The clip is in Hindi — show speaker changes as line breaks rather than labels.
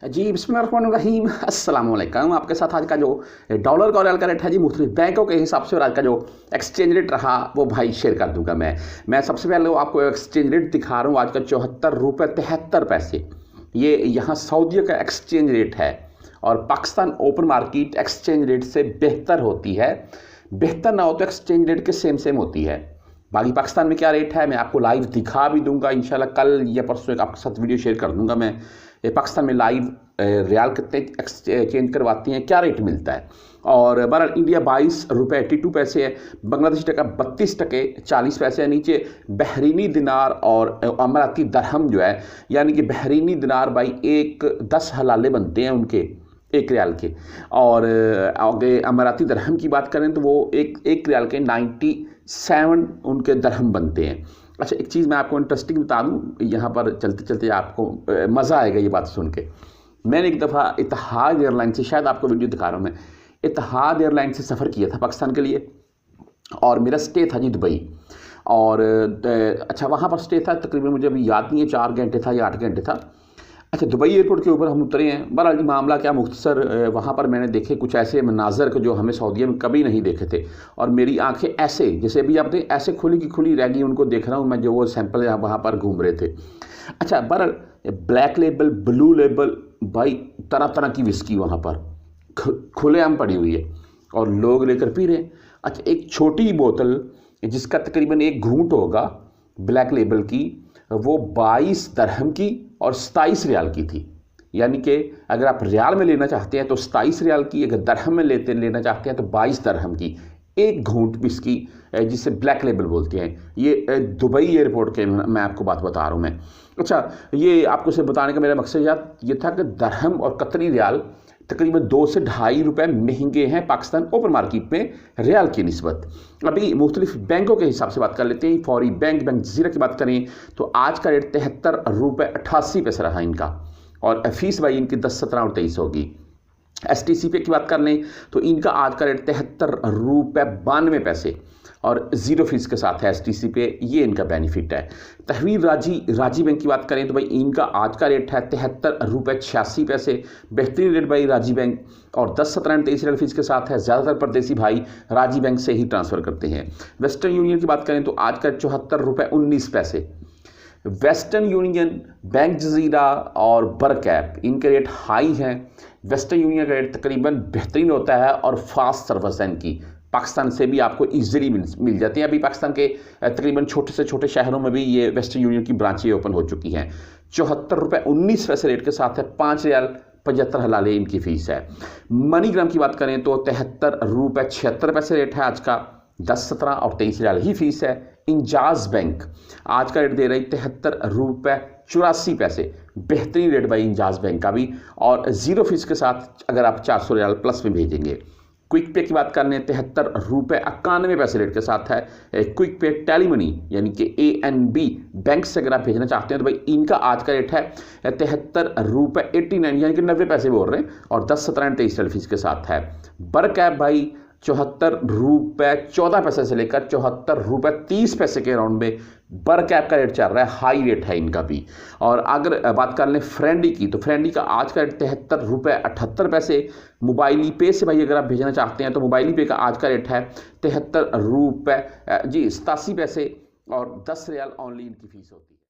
जी बिस्मिल्लाहिर्रहमानिर्रहीम अस्सलाम वालेकुम। आपके साथ आज का जो डॉलर का रियाल का रेट है जी मुख्तलिफ बैंकों के हिसाब से, और आज का जो एक्सचेंज रेट रहा वो भाई शेयर कर दूंगा मैं सबसे पहले आपको एक्सचेंज रेट दिखा रहा हूँ। आज का 74 रुपये 73 पैसे ये यहाँ सऊदी का एक्सचेंज रेट है, और Pakistan open market exchange rate से बेहतर होती है। बेहतर ना हो तो एक्सचेंज रेट के सेम होती है। बाकी पाकिस्तान में क्या रेट है मैं आपको लाइव दिखा भी दूंगा इंशाल्लाह। कल या परसों एक आपके साथ वीडियो शेयर कर दूंगा मैं। पाकिस्तान में लाइव रियाल कितने एक्सचेंज करवाती हैं, क्या रेट मिलता है। और बहरहाल इंडिया 22 रुपये 82 पैसे है, बांग्लादेशी टका 32 टके 40 पैसे है। नीचे बहरीनी दिनार और अमाराती दरहम जो है, यानी कि बहरीनी दिनार भाई 10 हलाले बनते हैं उनके एक रियाल के, और आगे अमाराती दरहम की बात करें तो वो एक रियाल के 97 उनके दरहम बनते हैं। अच्छा, एक चीज़ मैं आपको इंटरेस्टिंग बता दूं, यहाँ पर चलते चलते आपको मज़ा आएगा ये बात सुन के। मैंने एक दफ़ा इत्तेहाद एयरलाइन से, शायद आपको वीडियो दिखा रहा हूँ मैं, इत्तेहाद एयरलाइन से सफ़र किया था पाकिस्तान के लिए, और मेरा स्टे था जी दुबई। और अच्छा, वहाँ पर स्टे था तकरीबन, मुझे अभी याद नहीं है 4 घंटे था या 8 घंटे था। अच्छा, दुबई एयरपोर्ट के ऊपर हम उतरे हैं। बहरहाल जी मामला क्या मुख्तसर, वहाँ पर मैंने देखे कुछ ऐसे मनाजर को जो हमें सऊदीया में कभी नहीं देखे थे, और मेरी आंखें ऐसे, जैसे भी आप देखें, ऐसे खुली की खुली रह गई। उनको देख रहा हूँ मैं, जो वो सैंपल वहाँ पर घूम रहे थे। अच्छा, बहरहाल ब्लैक लेबल, ब्लू लेबल, भाई तरह तरह की विस्की वहाँ पर खुलेआम पड़ी हुई है और लोग लेकर पी रहे हैं। अच्छा, एक छोटी बोतल जिसका तकरीबन 1 घूंट होगा ब्लैक लेबल की, वो 22 दरहम की और 27 रियाल की थी। यानी कि अगर आप रियाल में लेना चाहते हैं तो 27 रियाल की, अगर दरहम में लेना चाहते हैं तो 22 दरहम की 1 घूंट विस्की, जिसे ब्लैक लेबल बोलते हैं। ये दुबई एयरपोर्ट के मैं आपको बात बता रहा हूँ मैं। अच्छा, ये आपको से बताने का मेरा मकसद ये था कि दरहम और कतरी रियाल तकरीबन 2 से ढाई रुपये महंगे हैं पाकिस्तान ओपन मार्केट में रियाल की निस्बत। अभी मुख्तलिफ बैंकों के हिसाब से बात कर लेते हैं। फौरी बैंक जजीरा की बात करें तो आज का रेट 73 रुपये 88 पैसे रहा इनका, और फीस भाई इनकी 10, 17 और 23 होगी। STC पे की बात कर लें तो इनका आज का रेट 73 रुपये 92 पैसे और 0 फीस के साथ है STC पे, ये इनका बेनिफिट है। तहवीर राजी बैंक की बात करें तो भाई इनका आज का रेट है 73 रुपये 86 पैसे, बेहतरीन रेट भाई राजी बैंक, और 10, 17 और 23 फीस के साथ है। ज़्यादातर परदेसी भाई राजी बैंक से ही ट्रांसफ़र करते हैं। वेस्टर्न यूनियन की बात करें तो आज का 74 रुपये 19 पैसे। वेस्टर्न यूनियन, बैंक जजीरा और बरकैप, इनके रेट हाई हैं। वेस्टर्न यूनियन का रेट तकरीबन बेहतरीन होता है, और फास्ट सर्विस है इनकी, पाकिस्तान से भी आपको ईजिली मिल जाती हैं। अभी पाकिस्तान के तकरीबन छोटे से छोटे शहरों में भी ये वेस्टर्न यूनियन की ब्रांचें ओपन हो चुकी हैं। 74 रुपये 19 पैसे रेट के साथ है, 5 रियाल 75 हलाले इनकी फ़ीस है। मनीग्राम की बात करें तो 73 रुपये 76 पैसे रेट है आज का, 10, 17 और 23 रियाल ही फीस है। इंजाज बैंक आज का रेट दे रही 73 रुपये 84 पैसे, बेहतरीन रेट भाई इंजाज बैंक का भी, और 0 फीस के साथ अगर आप 400 रियाल प्लस में भेजेंगे। क्विक पे की बात कर लें 73 रुपये 91 पैसे रेट के साथ है। क्विक पे टेलीमनी यानी कि ANB बैंक से अगर आप भेजना चाहते हैं तो भाई इनका आज का रेट है 73 रुपये 89 यानी कि 90 पैसे बोल रहे हैं, और 10, 17 और 23 फीस के साथ है। बरकैप भाई 74 रुपये 14 पैसे से लेकर 74 रुपये 30 पैसे के राउंड में बरकैप का रेट चल रहा है, हाई रेट है इनका भी। और अगर बात कर लें फ्रेंडी की तो फ्रेंडी का आज का रेट 73 रुपये 78 पैसे। मोबाइली पे से भाई अगर आप भेजना चाहते हैं तो मोबाइली पे का आज का रेट है 73 रुपये 87 पैसे, और 10 रियाल ऑनली इनकी फ़ीस होती है।